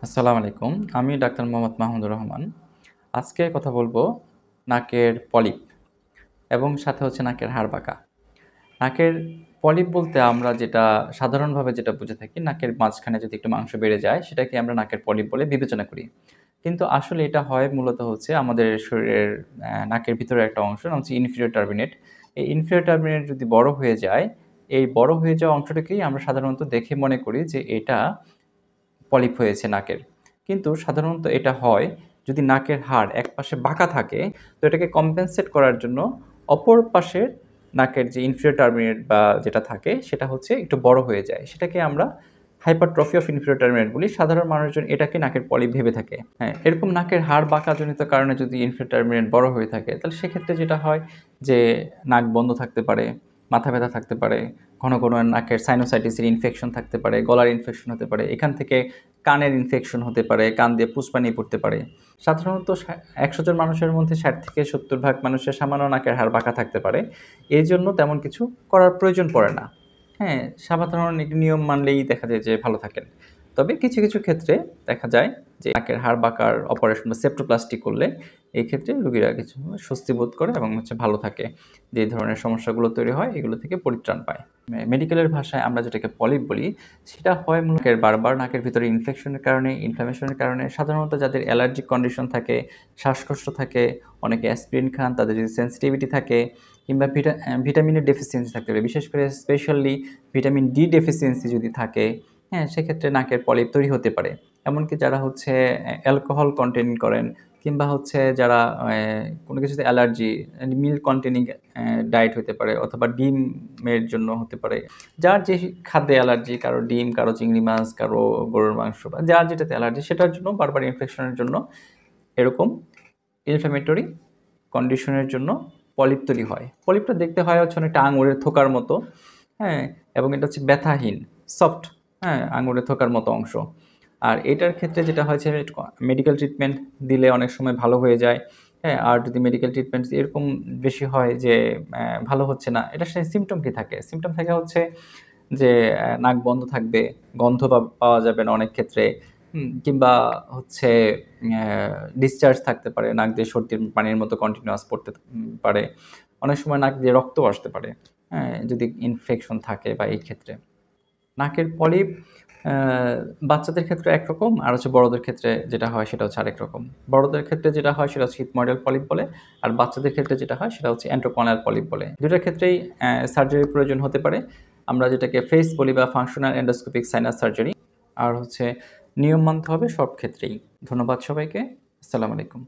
আসসালামু আলাইকুম। আমি ডাক্তার মোহাম্মদ মাহমুদুর রহমান। আজকে কথা বলবো নাকের পলিপ এবং সাথে হচ্ছে নাকের হাড় বাঁকা। নাকের পলিপ বলতে আমরা যেটা সাধারণভাবে যেটা বুঝে থাকি, নাকের মাঝখানে যদি একটু মাংস বেড়ে যায়, সেটাকে আমরা নাকের পলিপ বলে বিবেচনা করি। কিন্তু আসলে এটা হয় মূলত হচ্ছে আমাদের শরীরের নাকের ভিতরে একটা অংশ, নাম হচ্ছে ইনফিরিয়র টার্বিনেট। এই ইনফিরিয়র টার্বিনেট যদি বড় হয়ে যায়, এই বড় হয়ে যাওয়া অংশটাকেই আমরা সাধারণত দেখে মনে করি যে এটা পলিপ হয়েছে নাকের। কিন্তু সাধারণত এটা হয় যদি নাকের হাড় একপাশে বাঁকা থাকে, তো এটাকে কম্পেনসেট করার জন্য অপর পাশের নাকের যে ইনফিরিয়র টার্মিনেট বা যেটা থাকে সেটা হচ্ছে একটু বড় হয়ে যায়। সেটাকে আমরা হাইপারট্রফি অফ ইনফিরিয়র টার্মিনেট বলি। সাধারণ মানুষজন এটাকে নাকের পলিপ ভেবে থাকে। হ্যাঁ, এরকম নাকের হাড় বাঁকাজনিত কারণে যদি ইনফিরিয়র টার্মিনেট বড় হয়ে থাকে, তাহলে সেক্ষেত্রে যেটা হয় যে নাক বন্ধ থাকতে পারে, মাথা ব্যথা থাকতে পারে, ঘন ঘন নাকের সাইনোসাইটিসের ইনফেকশন থাকতে পারে, গলার ইনফেকশন হতে পারে, এখান থেকে কানের ইনফেকশন হতে পারে, কান দিয়ে পুঁজপানি পড়তে পারে। সাধারণত ১০০ জন মানুষের মধ্যে ৬০ থেকে ৭০ ভাগ মানুষের সামান্য নাকের হাড় বাঁকা থাকতে পারে। এই জন্য তেমন কিছু করার প্রয়োজন পড়ে না। হ্যাঁ, সাধারণ একটি নিয়ম মানলেই দেখা যায় যে ভালো থাকেন। তবে কিছু, কিছু ক্ষেত্রে দেখা যায় যে নাকের হাড় বাঁকার অপারেশন বা সেপ্টোপ্লাস্টি করলে এই ক্ষেত্রে রোগীরা কিছু স্বস্তি বোধ করে এবং ভালো থাকে। যে ধরনের সমস্যাগুলো তৈরি হয় এগুলো থেকে পরিত্রাণ পায়। মেডিকেলের ভাষায় আমরা যেটাকে পলিপ বলি, সেটা হয় মূলত বারবার নাকের ভিতরে ইনফেকশনের কারণে, ইনফ্লামেশনের কারণে, সাধারণত যাদের অ্যালার্জিক কন্ডিশন থাকে, শ্বাসকষ্ট থাকে, অনেকে অ্যাসপিরিন খান, তাদের যদি সেনসিটিভিটি থাকে কিংবা ভিটামিনের ডেফিসিয়েন্সি থাকতে পারে। বিশেষ করে স্পেশালি ভিটামিন ডি ডেফিসিয়েন্সি যদি থাকে, হ্যাঁ? সেক্ষেত্রে নাকের পলিপ তৈরি হতে পারে। এমনকি যারা হচ্ছে অ্যালকোহল কন্টেইন করেন কিংবা হচ্ছে যারা কোনো কিছুতে অ্যালার্জি, মিল্ক কন্টেইনিং ডায়েট হতে পারে অথবা ডিমের জন্য হতে পারে। যার যে খাদ্যে অ্যালার্জি, কারো ডিম, কারো চিংড়ি মাছ, কারো গরুর মাংস বা যার যেটাতে অ্যালার্জি সেটার জন্য বারবার ইনফেকশনের জন্য এরকম ইনফ্ল্যামেটরি কন্ডিশনের জন্য পলিপ তৈরি হয়। পলিপটা দেখতে হয় হচ্ছে অনেকটা আঙুরের থোকার মতো, হ্যাঁ? এবং এটা হচ্ছে ব্যথাহীন, সফট, হ্যাঁ? আঙুরের থোকার মতো অংশ। আর এটার ক্ষেত্রে যেটা হয়েছে মেডিকেল ট্রিটমেন্ট দিলে অনেক সময় ভালো হয়ে যায়, হ্যাঁ? আর যদি মেডিকেল ট্রিটমেন্ট এরকম বেশি হয় যে ভালো হচ্ছে না, এটার সাথে সিম্পটম কি থাকে? সিম্পটম থাকে হচ্ছে যে নাক বন্ধ থাকবে, গন্ধ পাওয়া যাবে না অনেক ক্ষেত্রে, কিংবা হচ্ছে অ্যা ডিসচার্জ থাকতে পারে। নাক দিয়ে সর্দির পানির মতো কন্টিনিউয়াস পড়তে পারে। অনেক সময় নাক দিয়ে রক্তও আসতে পারে, হ্যাঁ? যদি ইনফেকশন থাকে বা এই ক্ষেত্রে। নাকের পলিপ অ্যা বাচ্চাদের ক্ষেত্রে একরকম আর হচ্ছে বড়দের ক্ষেত্রে যেটা হয় সেটা হচ্ছে আরেক রকম। বড়দের ক্ষেত্রে যেটা হয় সেটা হচ্ছে ইথময়েডাল পলিপ বলে। আর বাচ্চাদের ক্ষেত্রে যেটা হয় সেটা হচ্ছে এন্ট্রোকনাল পলিপ বলে। ২ টার ক্ষেত্রেই সার্জারির প্রয়োজন হতে পারে। আমরা যেটাকে ফেস বলি বা ফাংশনাল এন্ডোস্কোপিক সাইনাস সার্জারি। আর হচ্ছে নিয়ম মানতে হবে সব ক্ষেত্রেই। ধন্যবাদ সবাইকে। আসসালামু আলাইকুম।